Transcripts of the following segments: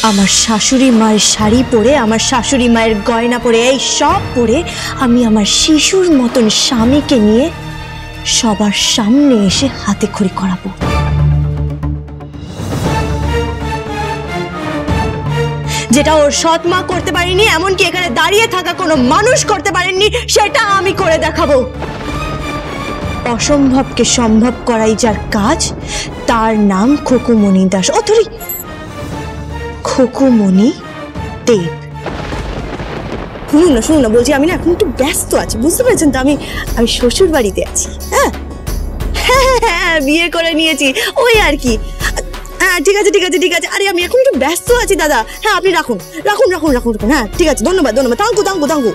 আমার শাশুড়ি মায়ের শাড়ি পরে, আমার শাশুড়ি মায়ের গয়না পরে, এই সব পরে আমি আমার শিশুর মতন স্বামীকে নিয়ে সবার সামনে এসে হাতে খড়ি করাবো। যেটা ওর সৎ মা করতে পারেনি, এমনকি এখানে দাঁড়িয়ে থাকা কোনো মানুষ করতে পারেননি, সেটা আমি করে দেখাবো। অসম্ভবকে সম্ভব করাই যার কাজ, তার নাম খোকুমণি দাস। অথরি খোকুমণি দেব। শুনুন না বলছি, আমি না এখন একটু ব্যস্ত আছি, বুঝতে পেরেছেন তো? আমি শ্বশুর বাড়িতে আছি। হ্যাঁ হ্যাঁ, বিয়ে করে নিয়েছি, ওই আর কি। হ্যাঁ ঠিক আছে। আরে আমি এখন একটু ব্যস্ত আছি দাদা। হ্যাঁ আপনি রাখুন। হ্যাঁ ঠিক আছে, ধন্যবাদ। তাঙ্কু।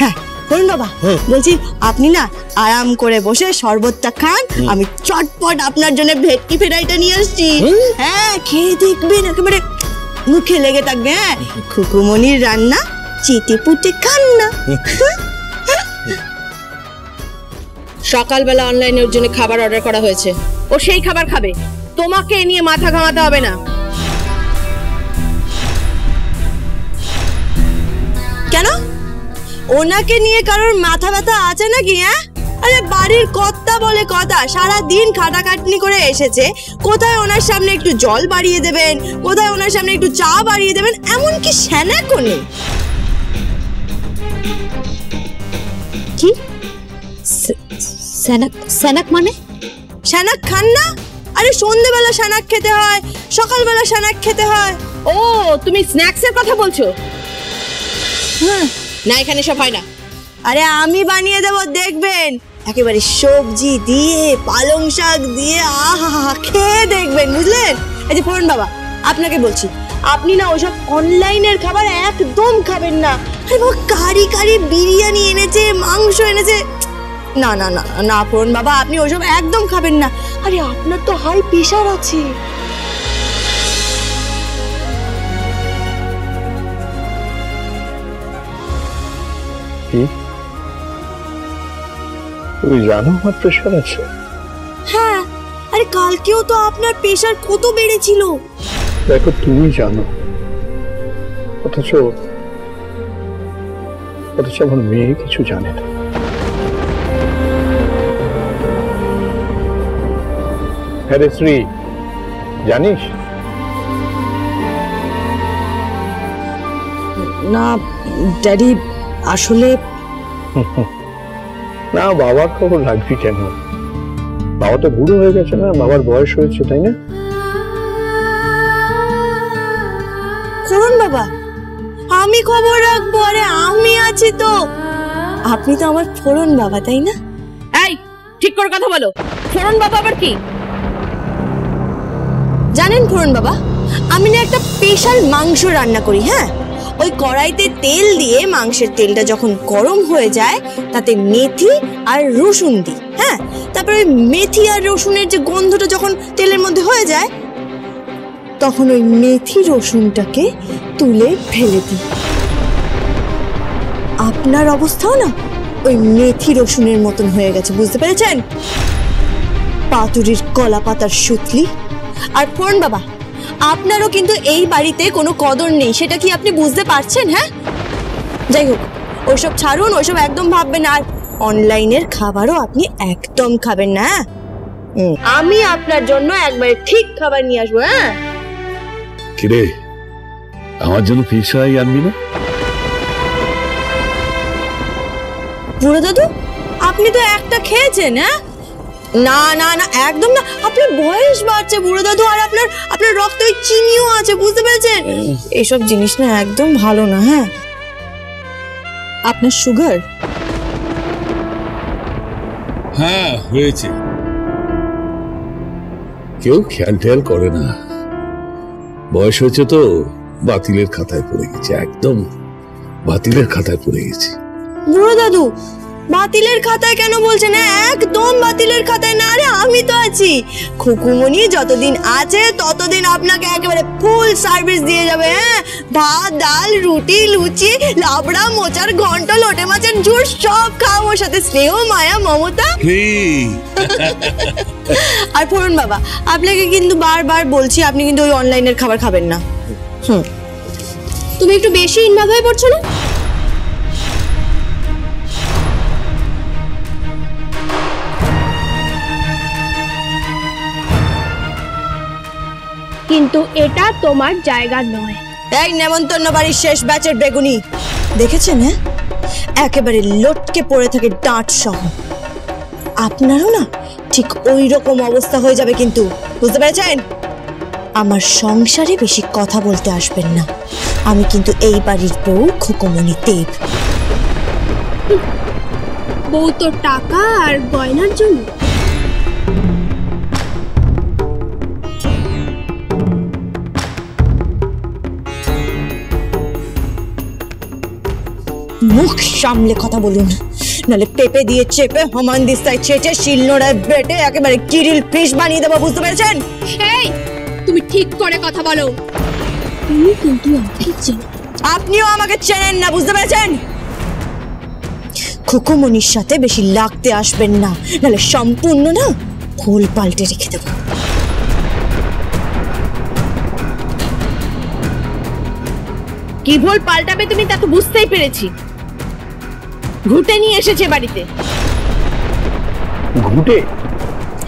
হ্যাঁ বলুন বাবা, বলছি আপনি না আরাম করে বসে শরবতটা খান, আমি চটপট আপনার জন্য ভেটকি ফ্রাইটা নিয়ে আসছি। হ্যাঁ খেয়ে দেখবেন, একেবারে মুখে লেগে থাকবে। হ্যাঁ খুকুমণির রান্না, চেটে পুটে খান না। সকালবেলা অনলাইনে ওর জন্য খাবার অর্ডার করা হয়েছে, ও সেই খাবার খাবে, তোমাকে এ নিয়ে মাথা ঘামাতে হবে না। কেন? ওনাকে নিয়ে কারোর মাথা ব্যথা আছে নাকি? হ্যাঁ আরে বাড়ির কর্তা বলে কথা, সারাদিন খাটাখাটনি করে এসেছে, কোথায় ওনার সামনে একটু জল বাড়িয়ে দেবেন, কোথায় ওনার সামনে একটু চা বাড়িয়ে দেবেন, এমনকি স্যানাকও নেই। কি স্যানাক মানে? স্যানাক খান না? আরে সন্ধ্যেবেলা স্যানাক খেতে হয়, সকালবেলা স্যানাক খেতে হয়। ও তুমি স্ন্যাক্সের কথা বলছো? না এখানে সব হয় না। আরে আমি বানিয়ে দেবো, দেখবেন, একেবারে সবজি দিয়ে, পালং শাক দিয়ে, আহা খেয়ে দেখবেন, বুঝলেন? এই যে ফোরন বাবা, আপনাকে বলছি, আপনি না ওইসব অনলাইনের খাবার একদম খাবেন না। আরে বাবা, কারি বিরিয়ানি এনেছে, মাংস এনেছে, না ফোরন বাবা, আপনি ওইসব একদম খাবেন না। আরে আপনার তো হাই প্রেশার আছে। তুমি জানো আমার প্রেশার আছে? হ্যাঁ, আরে কালকেও তো আপনার প্রেশার কত বেড়েছিল। দেখো তুমি জানো, অথচ আমার মেয়ে কিছু জানে না। হ্যাঁ রে শ্রী, জানিস? না ড্যাডি, আসলে না, বাবার খবর রাখবি কেন? বাবা তো বুড়ো হয়ে গেছে না, বাবার বয়স হয়েছে, তাই না? করুন বাবা, আমি খবর রাখবো, আরে আমি আছি তো। আপনি তো আমার ফোরন বাবা, তাই না? এই ঠিক করে কথা বলো, ফোরন বাবা আবার কি? জানেন ফোরন বাবা, আমি না একটা স্পেশাল মাংস রান্না করি। হ্যাঁ, ওই কড়াইতে তেল দিয়ে মাংসের তেলটা যখন গরম হয়ে যায়, তাতে মেথি আর রসুন দিই। হ্যাঁ, তারপরে ওই মেথি আর রসুনের যে গন্ধটা যখন তেলের মধ্যে হয়ে যায়, তখন ওই মেথি রসুনটাকে তুলে ফেলে দিই। আপনার অবস্থাও না ওই মেথি রসুনের মতন হয়ে গেছে, বুঝতে পেরেছেন? পাতুরির কলা পাতার সুতলি। আর ফোরন বাবা, আপনারও কিন্তু এই বাড়িতে কোনো কদর নেই, সেটা কি আপনি বুঝতে পারছেন? হ্যাঁ, যাই হোক, ওইসব ছাড়ুন, ওইসব একদম ভাববেন না। আর অনলাইনের খাবারও আপনি একদম খাবেন না। আমি আপনার জন্য একবারে ঠিক খাবার নিয়ে আসবো। হ্যাঁ কিরে, আমার জন্য ফিশ ফ্রাই আনবি না? বুড়ো দাদু, আপনি তো একটা খেয়েছেন। হ্যাঁ, না একদম না, আপনার বয়স বাড়ছে বুড়ো দাদু, আর আপনার রক্তে ওই চিনিও আছে, বুঝতে পেরেছেন? এসব জিনিস না একদম ভালো না। হ্যাঁ, আপনার সুগার? হ্যাঁ হয়েছে, কেউ খেয়াল করে না, বয়স হয়েছে তো, বাতিলের খাতায় পড়ে গেছে, একদম বাতিলের খাতায় পড়ে গেছে। বুড়ো দাদু, বাতিলের খাতায় কেন বলছেন? একদম বাতিলের খাতায় না। আরে আমি তো আছি। খুকুমনি যতদিন আছে ততদিন আপনাকে একেবারে ফুল সার্ভিস দিয়ে যাবে। হ্যাঁ, ভাত, ডাল, রুটি, লুচি, লাবড়া, মোচার ঘন্ট, লোটে মাছের ঝুড় সব খাওয়ার সাথে স্নেহ, মায়া, মমতা। আর পড়ুন বাবা, আপনাকে কিন্তু বারবার বলছি আপনি কিন্তু ওই অনলাইনের খাবার খাবেন না। তুমি একটু বেশি ইনভলভ হয়ে পড়ছো না? কিন্তু এটা তোমার জায়গা নয়। এই নেমন্তন্ন বাড়ির শেষ ব্যাচের বেগুনি দেখেছেন? হ্যাঁ, একেবারে লটকে পড়ে থাকে ডাঁট সহ। আপনারও না ঠিক ওই রকম অবস্থা হয়ে যাবে কিন্তু, বুঝতে পেরেছেন? আমার সংসারে বেশি কথা বলতে আসবেন না। আমি কিন্তু এই বাড়ির বউ খুকুমনি দেব। বউ তো টাকা আর গয়নার জন্য। মুখ সামলে কথা বলুন, নালে পেঁপে দিয়ে চেপে হমান দিস্তায় চেটে শিলনোড়ায় বেটে একেবারে কিরিল ফিশ বানিয়ে দেবো, বুঝতে পেরেছেন? এই, তুমি ঠিক করে কথা বলো। তুমি কিন্তু আমাকে চেনো। আপনিও আমাকে চেনেন না, বুঝতে পেরেছেন? খুকুমনির সাথে বেশি লাগতে আসবেন না, নালে সম্পূর্ণ না ফুল পাল্টে রেখে দেবো। কি ভুল পাল্টাবে তুমি তা তো বুঝতেই পেরেছি। ঘুটে নিয়ে এসেছে বাড়িতে। ঘুটে?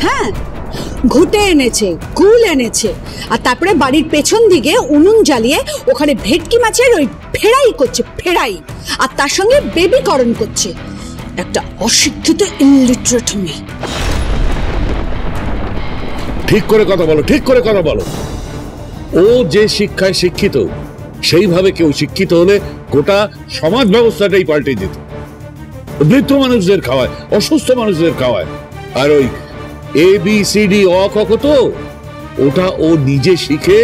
হ্যাঁ, ঘুটে এনেছে, গুল এনেছে, আর তারপরে বাড়ির পেছন দিকে উনুন জ্বালিয়ে ওখানে ভেটকি মাছের ওই ফেরাই করছে, ফেরাই, আর তার সঙ্গে বেবিকরণ করছে। একটা অশিক্ষিত ইলিটারেট মেয়ে। ঠিক করে কথা বলো, ঠিক করে কথা বলো। ও যে শিক্ষায় শিক্ষিত, সেইভাবে কেউ শিক্ষিত হলে গোটা সমাজ ব্যবস্থাটাই পাল্টে যেত। বৃদ্ধ মানুষদের খাওয়ায়, অসুস্থ মানুষদের খাওয়ায়, আর ওই ABCD অ ক খ তো ওটা ও নিজে শিখে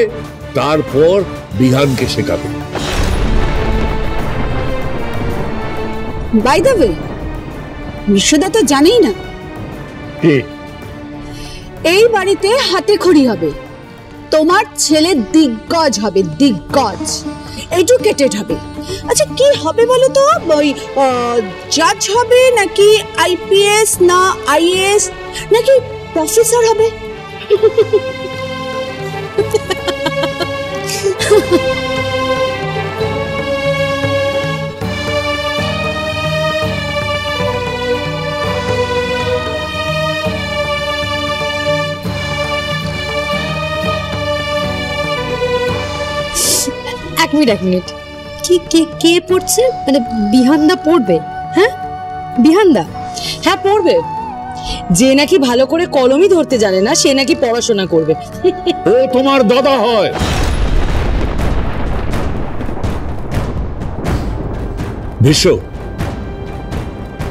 তারপর বিহানকে শেখাবে। বাই দ্য ওয়ে, বিশ্বদা তো জানেই না এই বাড়িতে হাতে খড়ি হবে। তোমার ছেলে দিগ্গজ হবে, দিগ্গজ, এডুকেটেড হবে। আচ্ছা কি হবে বলো তো? ওই জাজ হবে নাকি IPS না IAS নাকি প্রফেসর হবে? এক মিনিট, কি কে কে পড়ছে? মানে বিহানদা পড়বে? হ্যাঁ, বিহানদা? হ্যাঁ পড়বে। যে নাকি ভালো করে কলমই ধরতে জানে না, সে নাকি পড়াশোনা করবে। ও তোমার দাদা হয়। বিশ্ব,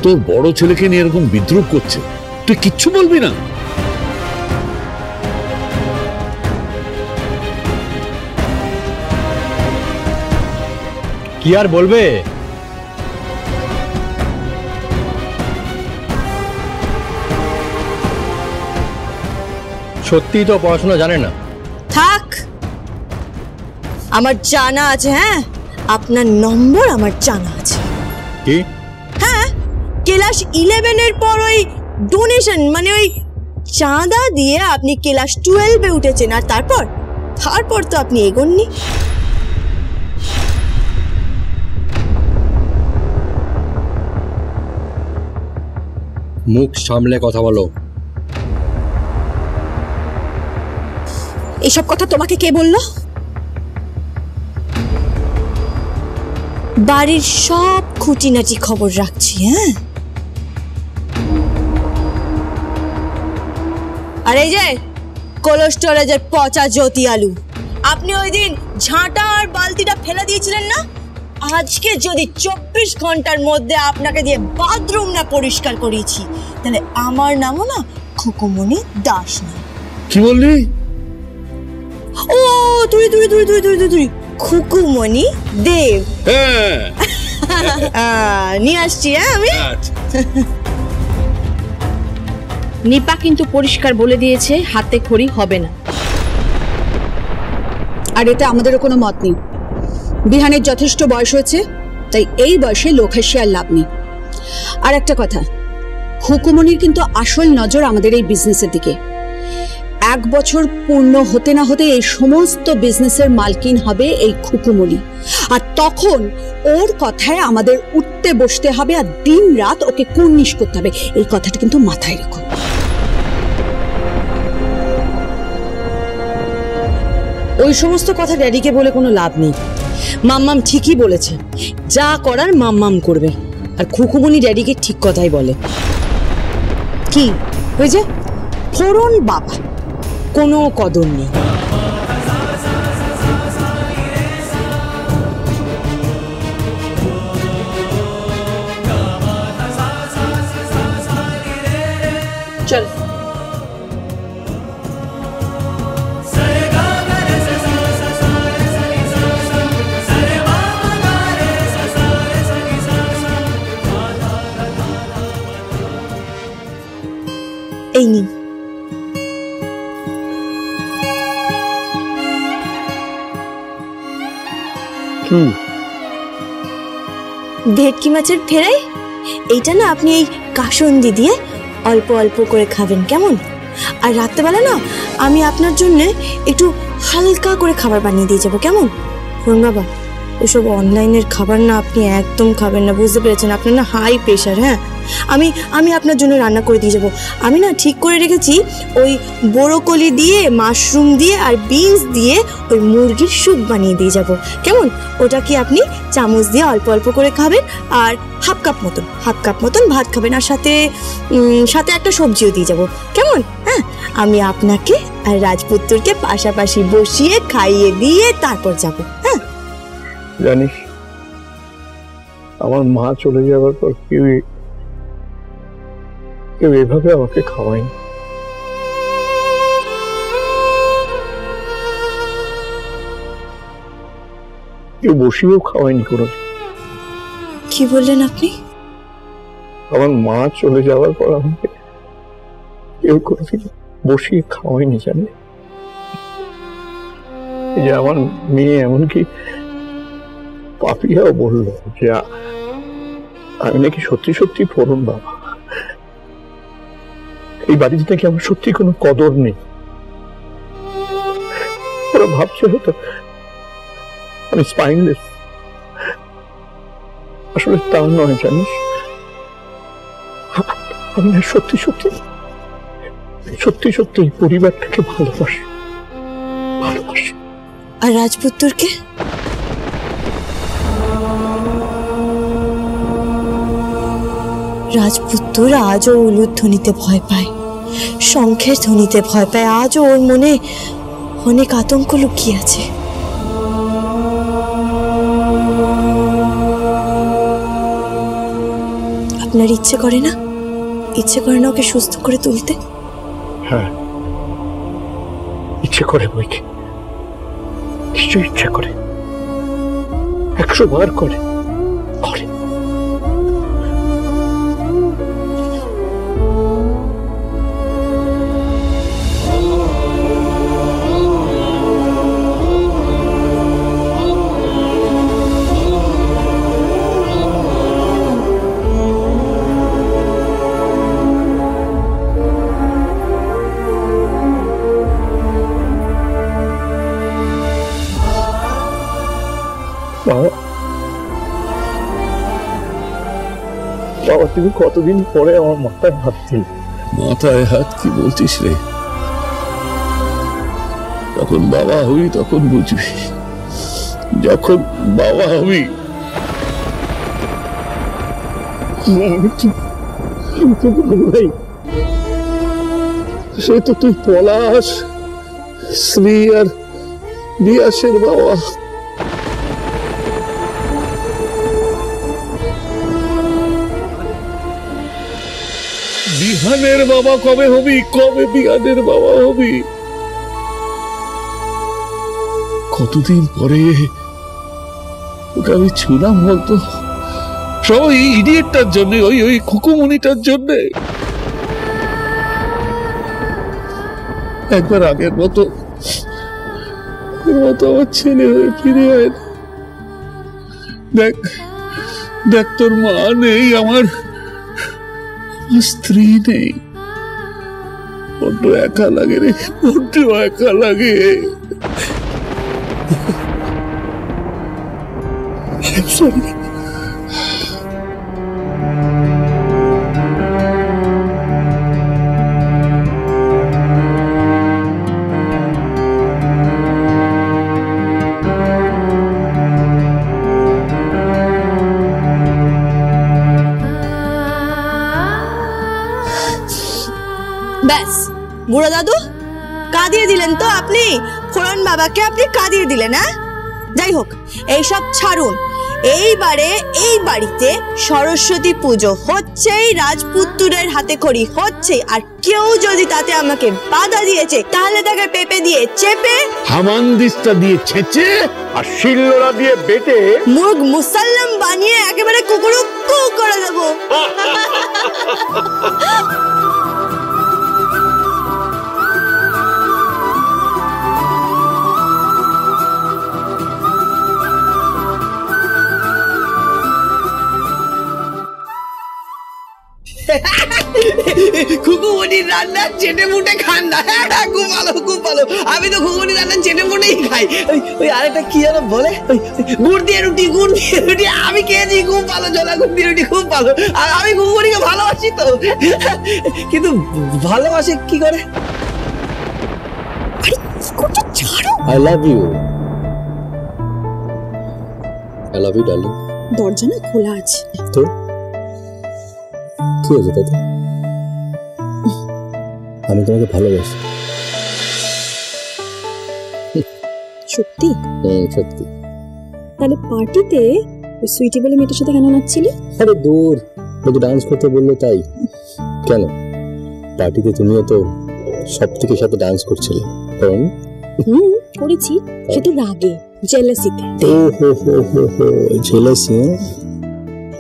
তোর বড় ছেলেকে নিয়ে এরকম বিদ্রুপ করছে, তুই কিচ্ছু বলবি না? কি আর বলবে? সত্যিই তো পড়াশোনা জানে না। থাক, আমার জানা আছে। হ্যাঁ, আপনার নম্বর আমার জানা আছে। কি? হ্যাঁ, ক্লাস 11-এর পর ওই ডোনেশন মানে ওই চাঁদা দিয়ে আপনি ক্লাস 12-এ উঠেছেন, আর তারপর তো আপনি এগোননি। মুখ সামলে কথা বলো। এসব কথা তোমাকে কে বললো? বাড়ির সব খুঁটিনাটি খবর রাখছি। হ্যাঁ, আর এই যে কোল্ড স্টোরেজের পচা জ্যোতি আলু, আপনি ওই দিন ঝাঁটা আর বালতিটা ফেলে দিয়েছিলেন না? আজকে যদি 24 ঘন্টার মধ্যে আপনাকে দিয়ে বাথরুম না পরিষ্কার করিয়েছি, তাহলে আমার নামও না খুকুমনি দাস না। কি বললি? ও তুই খুকুমনি দেব। হ্যাঁ নিয়ে আসছি আমি। নিপা কিন্তু পরিষ্কার বলে দিয়েছে হাতে খড়ি হবে না। আর এটা আমাদেরও কোনো মত নেই। বিহানের যথেষ্ট বয়স হয়েছে, তাই এই বয়সে লোক হেসে আর লাভ নেই। আর একটা কথা, খুকুমনির কিন্তু আসল নজর আমাদের এই বিজনেসের দিকে। 1 বছর পূর্ণ হতে না হতে এই সমস্ত বিজনেসের মালকিন হবে এই খুকুমনি। আর তখন ওর কথায় আমাদের উঠতে বসতে হবে, আর দিন রাত ওকে কুর্নিশ করতে হবে। এই কথাটা কিন্তু মাথায় রেখো। ওই সমস্ত কথা ড্যাডিকে বলে কোনো লাভ নেই। মাম্মাম ঠিকই বলেছে, যা করার মাম্মাম করবে। আর খুকুমনি ড্যাডিকে ঠিক কথাই বলে। কি ওই যে ফোড়ন বাবা, কোনো কদর নেই। চল এই নিন। কি ভেটকি মাছের ফ্রাই। এইটা না আপনি এই কাসুন্দি দিয়ে অল্প অল্প করে খাবেন, কেমন? আর রাত্রেবেলা না আমি আপনার জন্য একটু হালকা করে খাবার বানিয়ে দিয়ে যাবো, কেমন? ফোন বাবা, ওসব অনলাইনের খাবার না আপনি একদম খাবেন না, বুঝতে পেরেছেন? আপনার না হাই প্রেশার। হ্যাঁ, আমি আপনার জন্য রান্না করে দিয়ে যাবো। আমি না ঠিক করে রেখেছি, ওই ব্রোকলি দিয়ে, মাশরুম দিয়ে আর বিনস দিয়ে ওই মুরগির স্যুপ বানিয়ে দিয়ে যাবো, কেমন? ওটা কি আপনি চামচ দিয়ে অল্প অল্প করে খাবেন, আর হাফ কাপ মতন ভাত খাবেন, আর সাথে একটা সবজিও দিয়ে যাবো, কেমন? হ্যাঁ, আমি আপনাকে আর রাজপুত্রকে পাশাপাশি বসিয়ে খাইয়ে দিয়ে তারপর যাবো। হ্যাঁ, জানিস, আমার মা চলে যাওয়ার পর কেউ এভাবে আমাকে খাওয়ায়নি। কেউ বসিয়েও খাওয়ায়নি কোনো। কি বললেন আপনি? আমার মা চলে যাওয়ার পর আমাকে কেউ কোনোদিন বসিয়ে খাওয়ায়নি, জানে? এই যে আমার মেয়ে, এমনকি পাপিয়াও বললো যে আমি নাকি সত্যি সত্যি ফোড়ন বাবা। এই বাড়িতে নাকি আমার সত্যি কোনো কদর নেই। ওরা ভাবছে হয়তো আমি স্পাইনলেস। আসলে তা নয়, জানিস। আমি না সত্যি সত্যি এই পরিবারটাকে ভালোবাসি। আর রাজপুত্রকে? রাজপুত্র আজও উলুধ্বনিতে ভয় পায়, শঙ্খের ধ্বনিতে ভয় পায়। আজও ওর মনে অনেক আতঙ্ক লুকিয়ে আছে। আপনার ইচ্ছে করে না ওকে সুস্থ করে তুলতে? হ্যাঁ, ইচ্ছে করে বইকে, নিশ্চয়ই ইচ্ছে করে, 100 বার করে। বাবা, তুমি কতদিন পরে আমার মাথায় হাত দিলে। মাথায় হাত কি বলছিস রে? যখন বাবা হবি তখন বুঝবি। যখন বাবা হবি সে তো তুই পলাশ, শ্রী আর বিয়াসের বাবা। বিহানের বাবা কবে হবি? কবে বিহানের বাবা হবি? কতদিন পরে ওকে আমি ছুলাম বলতো? সব ওই ইডিয়েটটার জন্য, ওই ওই খুকুমনিটার জন্য। একবার আগের মতো আমার ছেলে হয়ে ফিরে আয়। দেখ দেখ, তোর মা নেই, আমার স্ত্রী নেই, বড্ড একা লাগে রে, বড্ড একা লাগে। সরি। ব্যাস, বুড়ো দাদু কাঁদিয়ে দিলেন তো আপনি, ফোড়ন বাবাকে আপনি কাঁদিয়ে দিলেন। হ্যাঁ, যাই হোক, এইসব ছাড়ুন। এইবারে এই বাড়িতে সরস্বতী পুজো হচ্ছেই, রাজপুত্রের হাতে খড়ি হচ্ছে, আর কেউ যদি তাতে আমাকে বাধা দিয়েছে তাহলে তাকে পেঁপে দিয়ে চেপে, হামানদিস্তা দিয়ে ছেঁচে, আর শিলনোড়া দিয়ে বেটে মুরগ মুসাল্লাম বানিয়ে একেবারে কুকুরুক্কু করে দেবো। খুকুমনির রান্না চেটে মুটে খান না। খুব ভালো, খুব ভালো। আমি তো খুকুমনির রান্না চেটে মুটেই খাই। ওই আরেকটা কি যেন বলে, গুড় দিয়ে রুটি, গুড় দিয়ে রুটি আমি খেয়েছি, খুব ভালো। জলা গুড় দিয়ে রুটি খুব ভালো। আর আমি খুকুমনিকে ভালোবাসি তো, কিন্তু ভালোবাসে কি করে? I love you. I love you, darling. দরজা না খোলা আছে। তো কি হয়েছে তাতে? আমি তোমাকে ভালোবাসি। সত্যি? সত্যি। তাহলে পার্টিতে ওই সুইটি বলে মেয়েটার সাথে কেন নাচছিলি? আরে দূর, ওকে ডান্স করতে বললো তাই। কেন, পার্টিতে তুমিও তো সব থেকে সাথে ডান্স করছিলে। কারণ করেছি, কিন্তু রাগে, জেলাসিতে। ও হো হো হো হো, জেলাসি।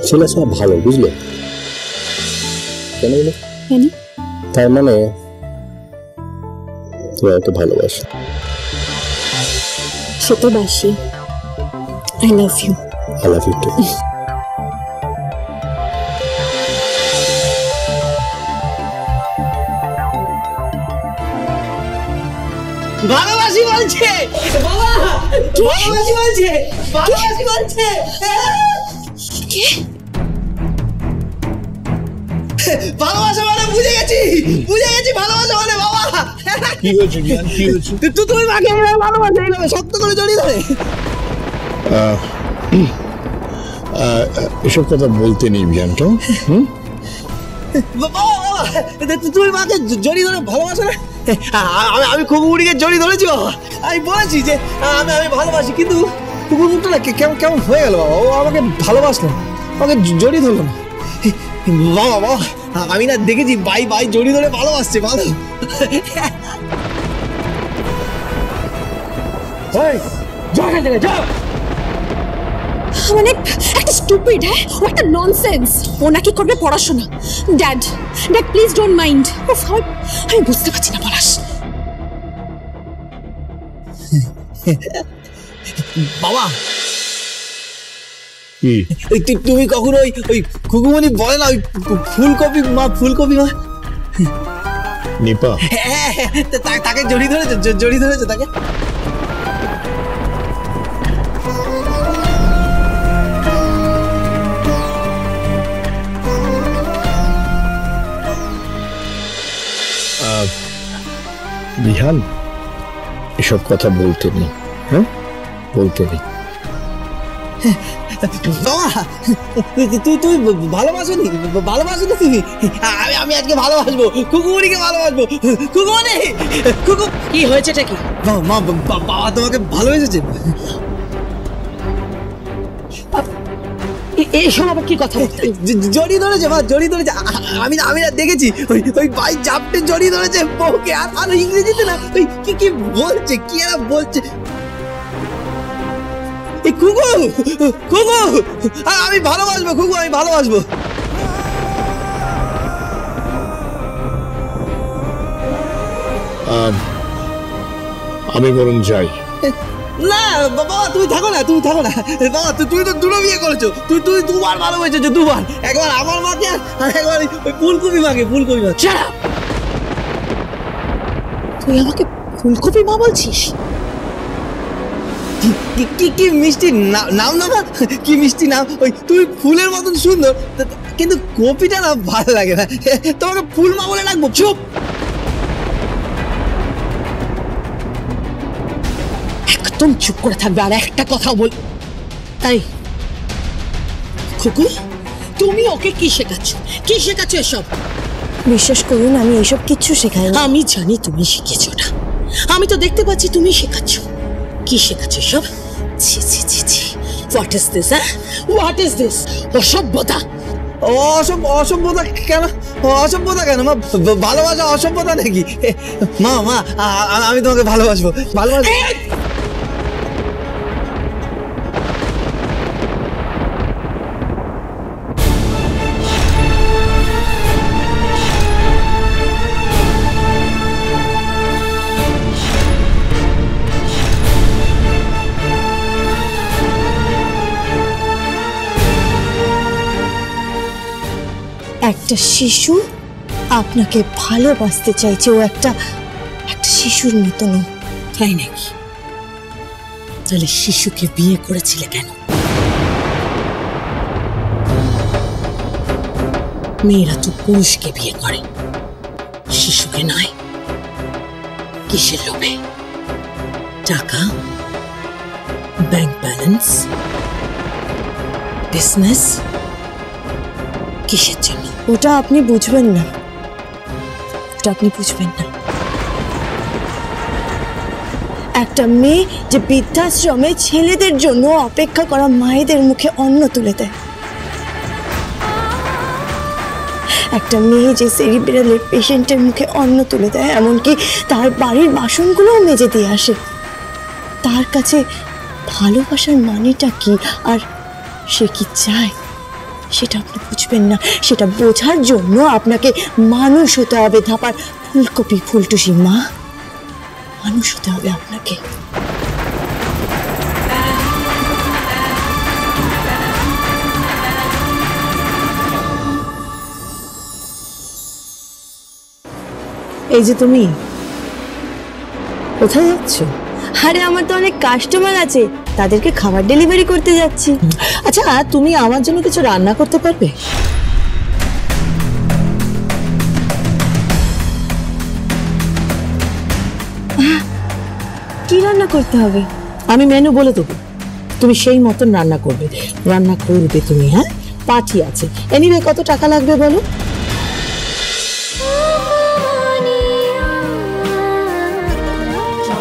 জেলাসি ভালো, বুঝলে? কেন বলো? কেন? তার মানে তুমি আমাকে ভালোবাসো। সে তো বাসি। I love you. I love you too. ভালোবাসি বলছে বাবা, ভালোবাসি বলছে, ভালোবাসি বলছে। ভালোবাসা মানে বুঝে গেছি, বুঝে গেছি ভালোবাসা মানে। বাবা কি হয়েছে জ্ঞান, কি হয়েছে? তুমি মাকে ভালোবাসে এইভাবে শক্ত করে জড়িয়ে ধরে? এসব কথা বলতে নেই জ্ঞানটা। তুমি মাকে জড়িয়ে ধরে ভালোবাসো না? আমি খুকুমুড়িকে জড়িয়ে ধরেছি বাবা। আমি বলেছি যে আমি ভালোবাসি, কিন্তু কুকুর মুখটা না কেমন কেমন হয়ে গেল বাবা। ও আমাকে ভালোবাসলো, আমাকে জড়িয়ে ধরলো না। বাবা বাবা, আমি না দেখেছি বাই বাই জড়িয়ে ধরে ভালোবাসছে। ভালো মানে একটা স্টুপিড, হ্যাঁ, ও একটা ননসেন্স। ও নাকি করবে পড়াশোনা। Dad, dad please don't mind. আমি বুঝতে পারছি না পলাশ। বাবা তুমি কখনো ওই খুকুমনি বলে না ওই ফুলকপি মা, ফুলকপি মা, নিপা, তাকে জড়িয়ে ধরেছে, জড়িয়ে ধরেছে তাকে। বিহান, এসব কথা বলতে নেই। হ্যাঁ, বলতে নেই। তুই ভালোবাসো নি? ভালোবাসো না তুমি? আমি আজকে ভালোবাসবো, খুকুমনিকে ভালোবাসবো। খুকুমনি, খুকু কি হয়েছেটা কি? মা, বাবা তোমাকে ভালোবেসেছে। এইসব আবার কি কথা? জড়িয়ে ধরেছে মা, জড়িয়ে ধরেছে। আমি না দেখেছি ওই ভাই চাপটে জড়িয়ে ধরেছে বউকে। আর ইংরেজিতে না ওই কি বলছে, কি এরা বলছে। এই খুকু খুকু আমি ভালোবাসবো খুকু, আমি ভালোবাসবো। আমি বরং যাই। না বাবা তুমি থাকো না, তুমি থাকো না বাবা, তুমি তো দুটো বিয়ে করেছো, তুই দুবার ভালোবেসেছো, দুবার, একবার আমার মাকে আর একবার ওই ফুলকপি মাকে, ফুলকপি মা। তুই আমাকে ফুলকপি মা বলছিস? কি মিষ্টি নাম না, কি মিষ্টি নাম। ওই তুই ফুলের মতন সুন্দর, কিন্তু কপিটা না ভালো লাগে না, তোমাকে ফুল মা বলে রাখবো। চুপ, একদম চুপ করে থাকবে, আর একটা কথা বল। তাই খুকু, তুমি ওকে কি শেখাচ্ছ, কি শেখাচ্ছ এসব? বিশ্বাস করুন আমি এসব কিচ্ছু শেখাই না। আমি জানি তুমি শিখেছো না, আমি তো দেখতে পাচ্ছি তুমি শেখাচ্ছ। কি শেখাচ্ছ সব? ছি ছি ছি ছি, what is this? What is this? অসভ্যতা। অসভ্যতা কেন? অসভ্যতা কেন মা? ভালোবাসা অসভ্যতা নাকি? মা মা আমি তোমাকে ভালোবাসবো, ভালোবাসবো। একটা শিশু আপনাকে ভালোবাসতে চাইছে, ও একটা শিশুর মতন। তাই নাকি? তাহলে শিশুকে বিয়ে করেছিলে কেন? মেয়েরা তো পুরুষকে বিয়ে করে, শিশুকে নয়। কিসের লোভে? টাকা, ব্যাংক ব্যালেন্স, বিজনেস, কিসের জন্য? ওটা আপনি বুঝবেন না, ওটা আপনি বুঝবেন না। একটা মেয়ে যে বৃদ্ধাশ্রমে ছেলেদের জন্য অপেক্ষা করা মায়েদের মুখে অন্ন তুলে দেয়, একটা মেয়ে যে সেরিব্রালের পেশেন্টের মুখে অন্ন তুলে দেয়, এমনকি তার বাড়ির বাসনগুলোও মেজে দিয়ে আসে, তার কাছে ভালোবাসার মানেটা কি আর সে কি চায় সেটা আপনি বুঝবেন না। সেটা বোঝার জন্য আপনাকে মানুষ হতে হবে, ধাপার ফুলকপি ফুলটুসি মা, মানুষ হতে হবে আপনাকে। এই যে তুমি কোথায় যাচ্ছ? আরে আমার তো অনেক কাস্টমার আছে, তাদেরকে খাবার ডেলিভারি করতে যাচ্ছি। আচ্ছা, তুমি আমার জন্য কিছু রান্না করতে পারবে? কি রান্না করতে হবে? আমি মেনু বলে দেবো, তুমি সেই মতন রান্না করবে। রান্না করবে তুমি, হ্যাঁ? পার্টি আছে। এনিওয়ে কত টাকা লাগবে বলো?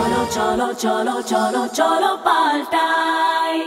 cholo cholo cholo cholo cholo paltai